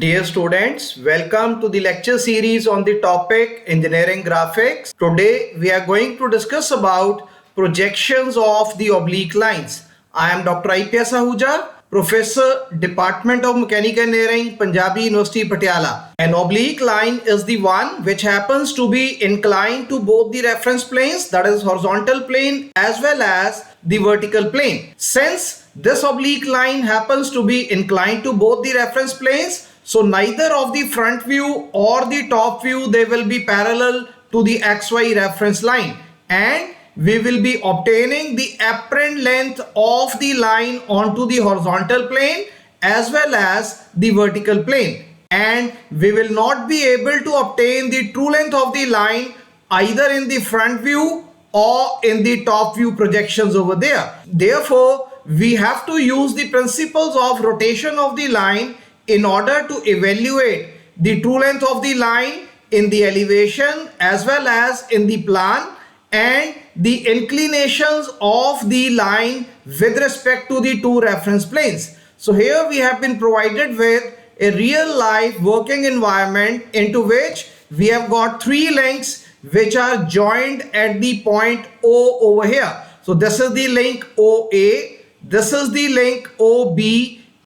Dear students, welcome to the lecture series on the topic Engineering Graphics. Today we are going to discuss about projections of the oblique lines. I am Dr. IPS Ahuja, Professor, Department of Mechanical Engineering, Punjabi University, Patiala. An oblique line is the one which happens to be inclined to both the reference planes, that is horizontal plane as well as the vertical plane. Since this oblique line happens to be inclined to both the reference planes, so neither of the front view or the top view they will be parallel to the XY reference line, and we will be obtaining the apparent length of the line onto the horizontal plane as well as the vertical plane, and we will not be able to obtain the true length of the line either in the front view or in the top view projections over there. Therefore, we have to use the principles of rotation of the line in order to evaluate the true length of the line in the elevation as well as in the plan, and the inclinations of the line with respect to the two reference planes. So here we have been provided with a real life working environment into which we have got three links which are joined at the point O over here. So this is the link OA, this is the link OB,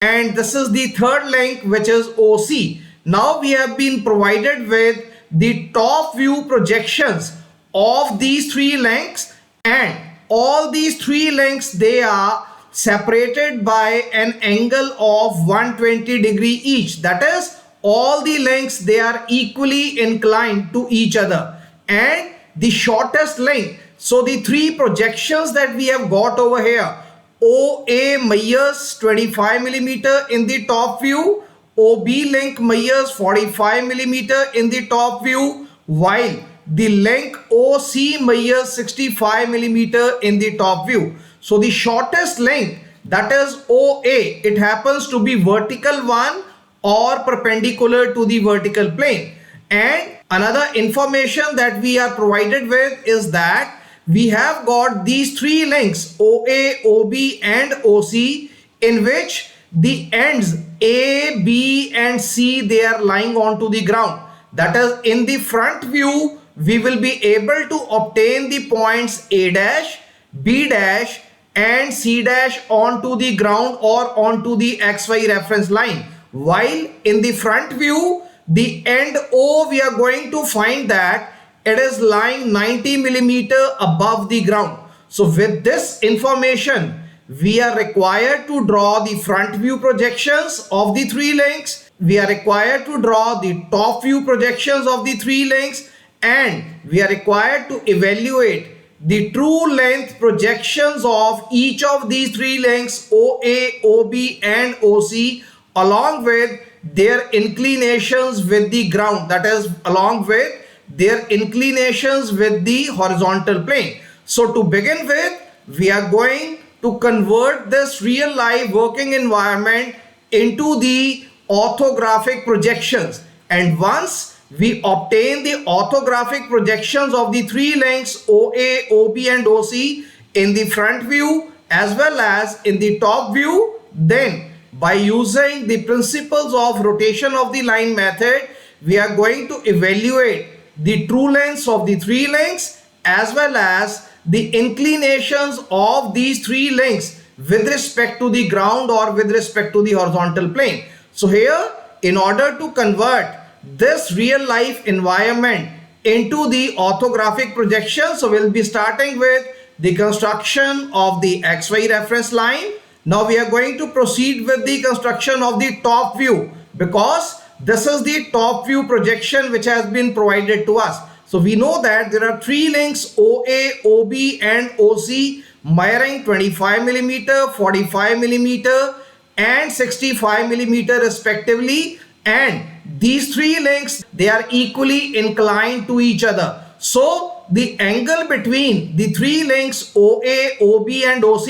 and this is the third link which is OC. Now we have been provided with the top view projections of these three links, and all these three links they are separated by an angle of 120 degree each. That is, all the links they are equally inclined to each other, and the shortest link, so the three projections that we have got over here, OA measures 25 mm in the top view, OB link measures 45 mm in the top view, while the link OC measures 65 mm in the top view. So the shortest link, that is OA, it happens to be vertical one or perpendicular to the vertical plane. And another information that we are provided with is that we have got these three links OA, OB and OC, in which the ends A, B and C they are lying onto the ground. That is, in the front view we will be able to obtain the points A dash, B dash and C dash onto the ground or onto the XY reference line, while in the front view the end O we are going to find that it is lying 90 mm above the ground. So with this information we are required to draw the front view projections of the three links, we are required to draw the top view projections of the three links, and we are required to evaluate the true length projections of each of these three links OA, OB and OC, along with their inclinations with the ground, that is, along with their inclinations with the horizontal plane. So to begin with, we are going to convert this real life working environment into the orthographic projections, and once we obtain the orthographic projections of the three links OA, OB and OC in the front view as well as in the top view, then by using the principles of rotation of the line method, we are going to evaluate the true lengths of the three links as well as the inclinations of these three links with respect to the ground or with respect to the horizontal plane. So here, in order to convert this real life environment into the orthographic projection, so we'll be starting with the construction of the XY reference line. Now we are going to proceed with the construction of the top view, because this is the top view projection which has been provided to us. So we know that there are three links OA, OB and OC measuring 25 mm, 45 mm and 65 mm respectively, and these three links they are equally inclined to each other. So the angle between the three links OA, OB and OC,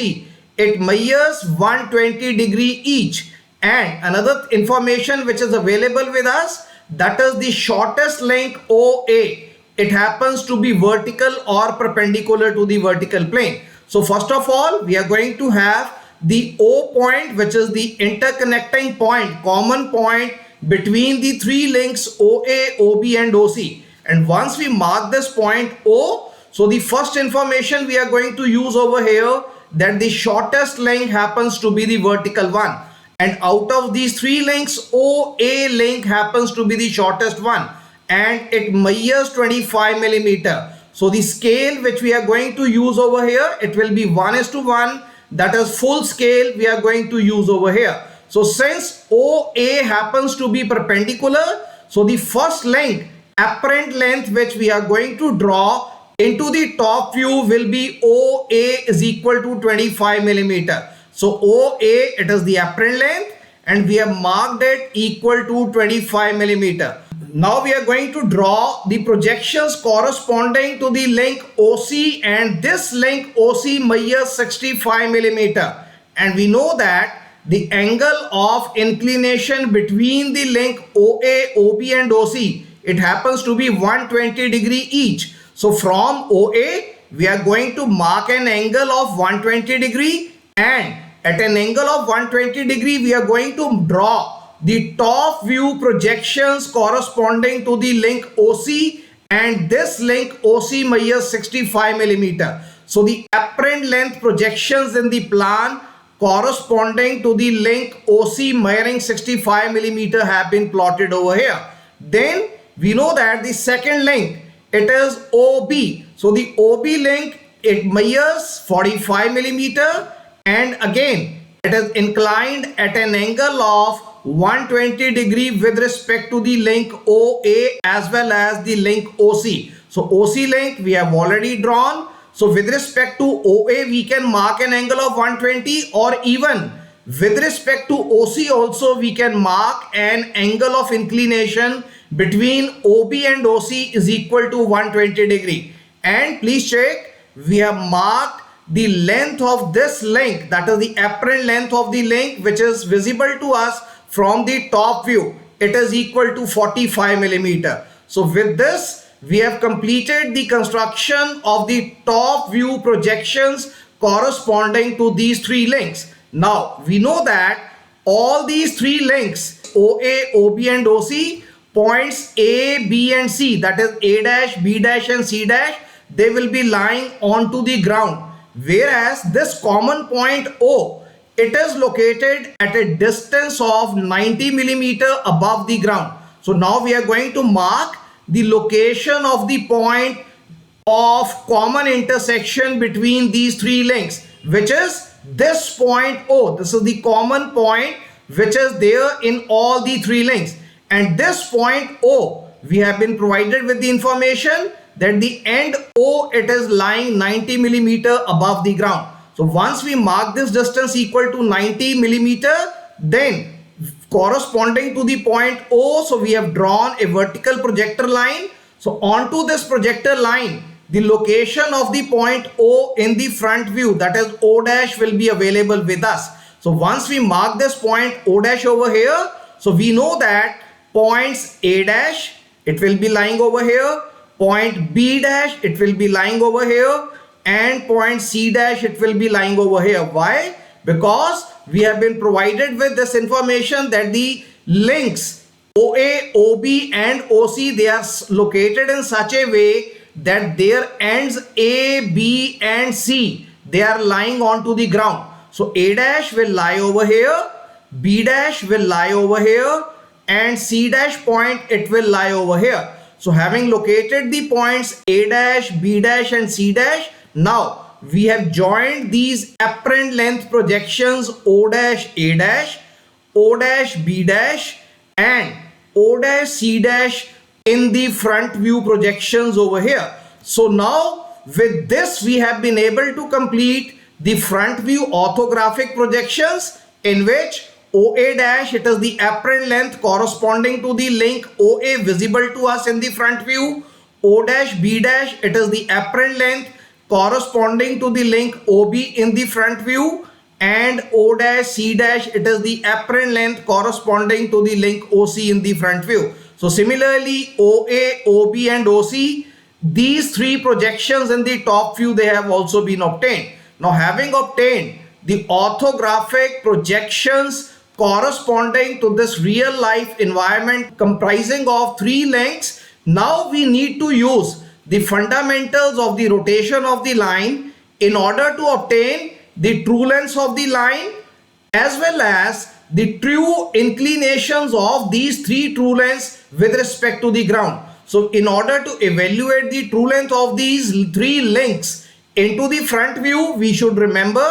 it measures 120 degree each. And another information which is available with us, that is the shortest link OA, it happens to be vertical or perpendicular to the vertical plane. So first of all, we are going to have the O point, which is the interconnecting point, common point between the three links OA, OB and OC. And once we mark this point O, so the first information we are going to use over here, that the shortest link happens to be the vertical one. And out of these three links, OA link happens to be the shortest one. And it measures 25 millimeter. So the scale which we are going to use over here, it will be 1:1. That is full scale we are going to use over here. So since OA happens to be perpendicular, so the first link, apparent length which we are going to draw into the top view will be OA is equal to 25 millimeter. So OA, it is the apparent length and we have marked it equal to 25 millimeter. Now we are going to draw the projections corresponding to the link OC, and this link OC measures 65 millimeter. And we know that the angle of inclination between the link OA, OB and OC, it happens to be 120 degree each. So from OA, we are going to mark an angle of 120 degree, and at an angle of 120 degree, we are going to draw the top view projections corresponding to the link OC, and this link OC measures 65 millimeter. So the apparent length projections in the plan corresponding to the link OC measuring 65 millimeter have been plotted over here. Then we know that the second link, it is OB. So the OB link, it measures 45 millimeter, and again it is inclined at an angle of 120 degree with respect to the link OA as well as the link OC. So OC link we have already drawn. So with respect to OA, we can mark an angle of 120, or even with respect to OC also we can mark an angle of inclination between OB and OC is equal to 120 degree. And please check, we have marked the length of this link, that is the apparent length of the link which is visible to us from the top view. It is equal to 45 millimeter. So with this, we have completed the construction of the top view projections corresponding to these three links. Now we know that all these three links OA, OB and OC, points A, B and C, that is A dash, B dash and C dash, they will be lying onto the ground. Whereas this common point O, it is located at a distance of 90 millimeter above the ground. So now we are going to mark the location of the point of common intersection between these three links, which is this point O. This is the common point which is there in all the three links. And this point O, we have been provided with the information that the end O, it is lying 90 millimeter above the ground. So once we mark this distance equal to 90 millimeter, then corresponding to the point O, so we have drawn a vertical projector line. So onto this projector line, the location of the point O in the front view, that is O dash, will be available with us. So once we mark this point O dash over here, so we know that points A dash, it will be lying over here, point B dash, it will be lying over here, and point C dash, it will be lying over here. Why? Because we have been provided with this information that the links OA, OB and OC, they are located in such a way that their ends A, B and C, they are lying onto the ground. So A dash will lie over here, B dash will lie over here, and C dash point, it will lie over here. So having located the points A dash, B dash and C dash, now we have joined these apparent length projections O dash A dash, O dash B dash and O dash C dash in the front view projections over here. So now with this we have been able to complete the front view orthographic projections, in which OA dash, it is the apparent length corresponding to the link OA visible to us in the front view. O dash B dash, it is the apparent length corresponding to the link OB in the front view, and O dash C dash, it is the apparent length corresponding to the link OC in the front view. So similarly OA, OB and OC, these three projections in the top view, they have also been obtained. Now having obtained the orthographic projections corresponding to this real life environment comprising of three lengths. Now we need to use the fundamentals of the rotation of the line in order to obtain the true lengths of the line as well as the true inclinations of these three true lengths with respect to the ground. So in order to evaluate the true length of these three links into the front view, we should remember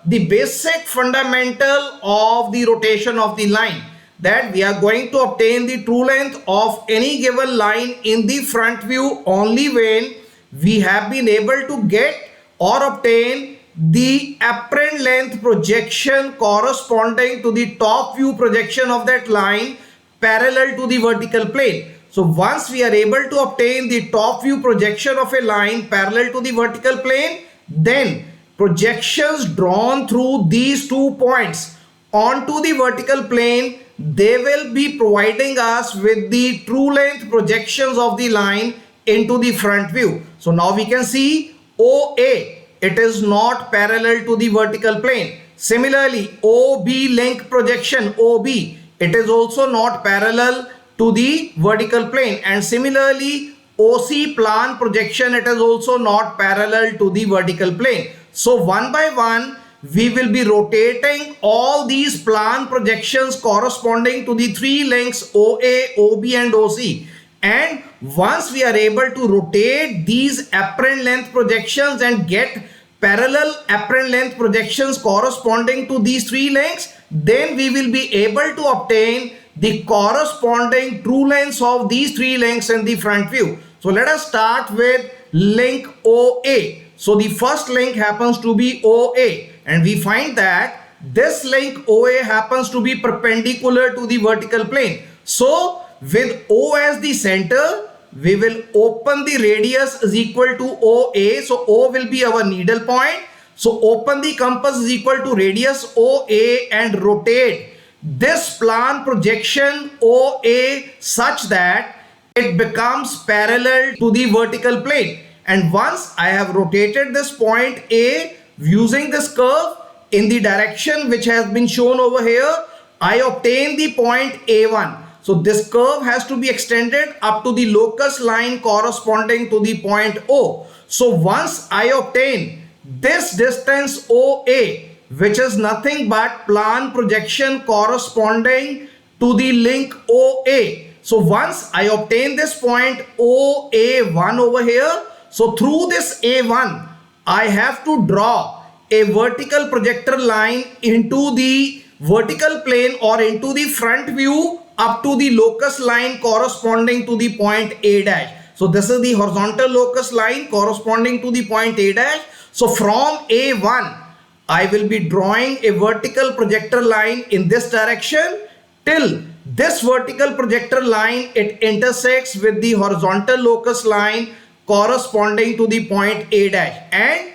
the basic fundamental of the rotation of the line, that we are going to obtain the true length of any given line in the front view only when we have been able to get or obtain the apparent length projection corresponding to the top view projection of that line parallel to the vertical plane. So once we are able to obtain the top view projection of a line parallel to the vertical plane, then projections drawn through these 2 points onto the vertical plane, they will be providing us with the true length projections of the line into the front view. So now we can see OA, it is not parallel to the vertical plane. Similarly, OB link projection, OB, it is also not parallel to the vertical plane, and similarly OC plan projection, it is also not parallel to the vertical plane. So one by one we will be rotating all these plan projections corresponding to the three lengths OA, OB and OC, and once we are able to rotate these apparent length projections and get parallel apparent length projections corresponding to these three lengths, then we will be able to obtain the corresponding true lengths of these three lengths in the front view. So let us start with link OA. So the first link happens to be OA, and we find that this link OA happens to be perpendicular to the vertical plane. So with O as the center, we will open the radius is equal to OA. So O will be our needle point. So open the compass is equal to radius OA and rotate this plan projection OA such that it becomes parallel to the vertical plane. And once I have rotated this point A using this curve in the direction which has been shown over here, I obtain the point A1. So this curve has to be extended up to the locus line corresponding to the point O. So once I obtain this distance OA, which is nothing but plan projection corresponding to the link OA. So once I obtain this point OA1 over here, so through this A1, I have to draw a vertical projector line into the vertical plane or into the front view up to the locus line corresponding to the point A dash. So this is the horizontal locus line corresponding to the point A dash. So from A1, I will be drawing a vertical projector line in this direction till this vertical projector line, it intersects with the horizontal locus line corresponding to the point A dash. And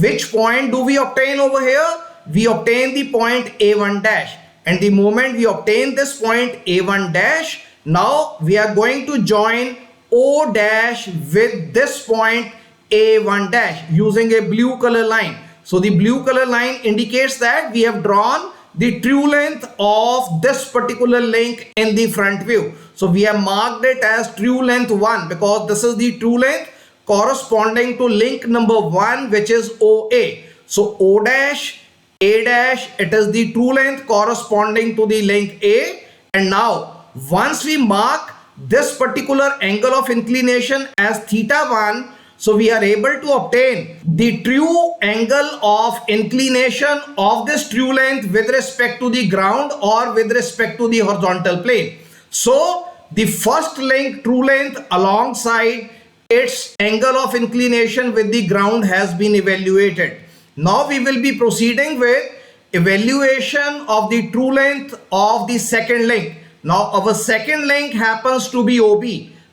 which point do we obtain over here? We obtain the point A1 dash. And the moment we obtain this point A1 dash, now we are going to join O dash with this point A1 dash using a blue color line. So the blue color line indicates that we have drawn the true length of this particular link in the front view. So we have marked it as true length 1 because this is the true length corresponding to link number 1, which is OA. So O dash, A dash, it is the true length corresponding to the link A. And now once we mark this particular angle of inclination as θ1, so we are able to obtain the true angle of inclination of this true length with respect to the ground or with respect to the horizontal plane. So the first link true length alongside its angle of inclination with the ground has been evaluated. Now we will be proceeding with evaluation of the true length of the second link. Now our second link happens to be OB.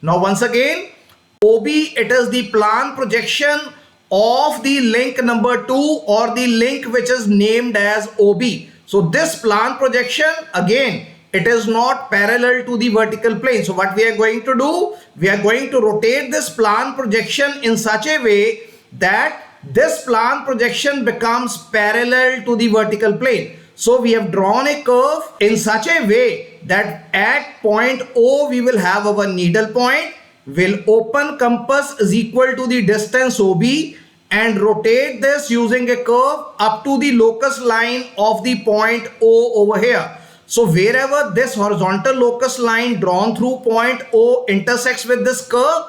Now once again, OB, it is the plan projection of the link number 2 or the link which is named as OB. So this plan projection, again, it is not parallel to the vertical plane. So what we are going to do, we are going to rotate this plan projection in such a way that this plan projection becomes parallel to the vertical plane. So we have drawn a curve in such a way that at point O we will have our needle point, will open compass is equal to the distance OB, and rotate this using a curve up to the locus line of the point O over here. So wherever this horizontal locus line drawn through point O intersects with this curve,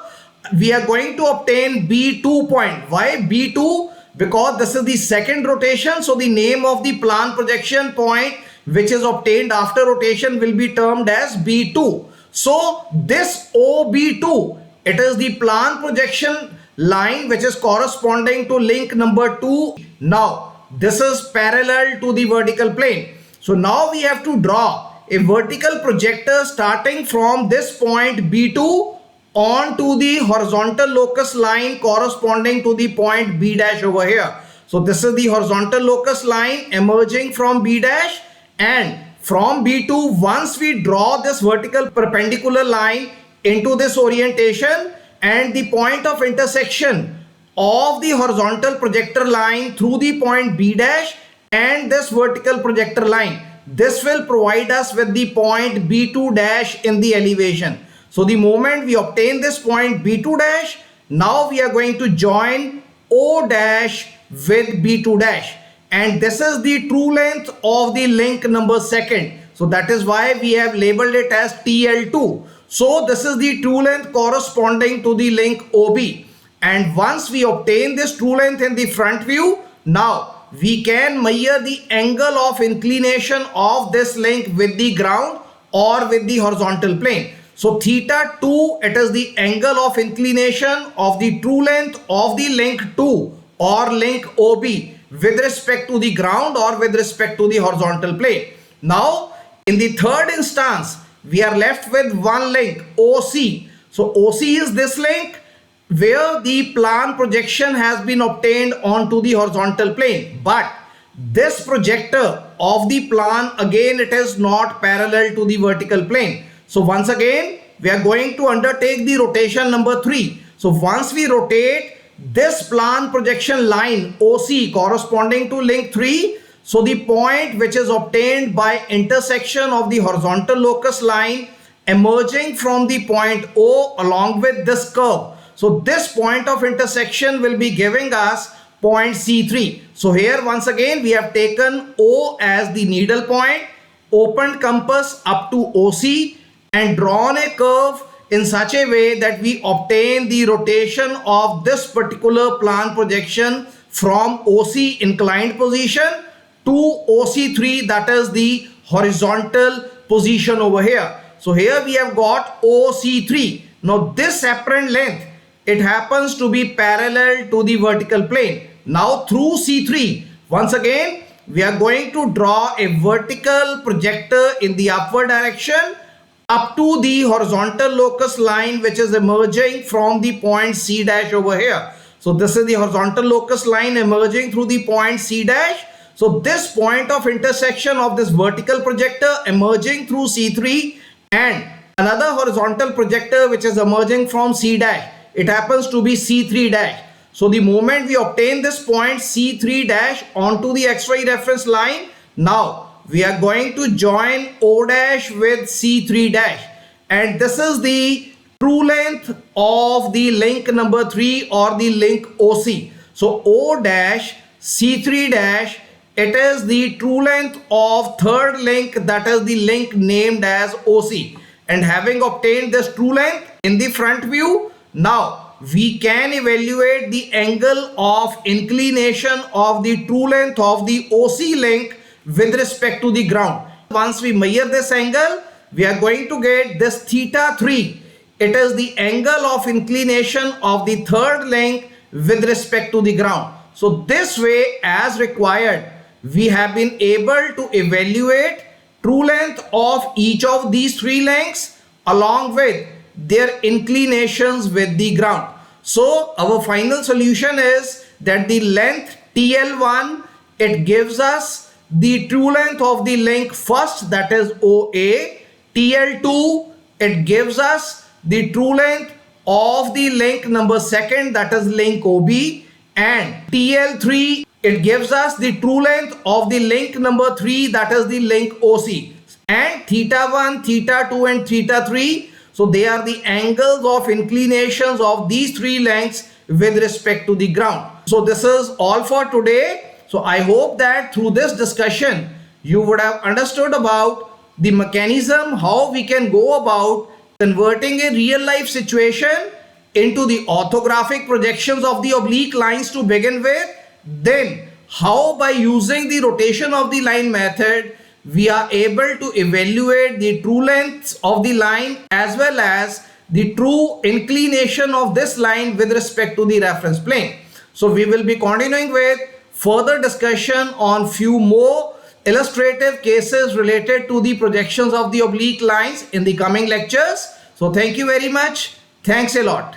we are going to obtain B2 point. Why B2? Because this is the second rotation. So the name of the plan projection point which is obtained after rotation will be termed as B2. So this OB2, it is the plan projection line which is corresponding to link number 2. Now this is parallel to the vertical plane. So now we have to draw a vertical projector starting from this point B2 onto the horizontal locus line corresponding to the point B dash over here. So this is the horizontal locus line emerging from B dash, and from B2 once we draw this vertical perpendicular line into this orientation, and the point of intersection of the horizontal projector line through the point B dash and this vertical projector line, this will provide us with the point B2 dash in the elevation. So the moment we obtain this point B2 dash, now we are going to join O dash with B2 dash, and this is the true length of the link number second. So that is why we have labeled it as TL2. So this is the true length corresponding to the link OB, and once we obtain this true length in the front view, now we can measure the angle of inclination of this link with the ground or with the horizontal plane. So theta 2, it is the angle of inclination of the true length of the link 2 or link OB with respect to the ground or with respect to the horizontal plane. Now in the third instance, we are left with one link OC. So OC is this link where the plan projection has been obtained onto the horizontal plane, but this projector of the plan, again it is not parallel to the vertical plane. So once again we are going to undertake the rotation number 3. So once we rotate this plan projection line OC corresponding to link 3, so the point which is obtained by intersection of the horizontal locus line emerging from the point O along with this curve, so this point of intersection will be giving us point C3. So here once again we have taken O as the needle point, opened compass up to OC, and drawn a curve in such a way that we obtain the rotation of this particular plan projection from OC inclined position to OC3, that is the horizontal position over here. So here we have got OC3. Now this apparent length, it happens to be parallel to the vertical plane. Now through C3, once again we are going to draw a vertical projector in the upward direction up to the horizontal locus line which is emerging from the point C dash over here. So this is the horizontal locus line emerging through the point C dash. So this point of intersection of this vertical projector emerging through C3 and another horizontal projector which is emerging from C dash, it happens to be C3 dash. So the moment we obtain this point C3 dash onto the XY reference line, now we are going to join O dash with C3 dash, and this is the true length of the link number 3 or the link OC. So O dash C3 dash, it is the true length of third link, that is the link named as OC. And having obtained this true length in the front view, now we can evaluate the angle of inclination of the true length of the OC link with respect to the ground. Once we measure this angle, we are going to get this theta 3. It is the angle of inclination of the third link with respect to the ground. So this way, as required, we have been able to evaluate true length of each of these three lengths along with their inclinations with the ground. So our final solution is that the length TL1, it gives us the true length of the link first, that is OA. TL2, it gives us the true length of the link number second, that is link OB, and TL3, it gives us the true length of the link number 3, that is the link OC, and theta 1, theta 2 and theta 3. So they are the angles of inclinations of these three lengths with respect to the ground. So this is all for today. So I hope that through this discussion you would have understood about the mechanism, how we can go about converting a real life situation into the orthographic projections of the oblique lines to begin with. Then how by using the rotation of the line method we are able to evaluate the true lengths of the line as well as the true inclination of this line with respect to the reference plane. So we will be continuing with further discussion on few more illustrative cases related to the projections of the oblique lines in the coming lectures. So thank you very much. Thanks a lot.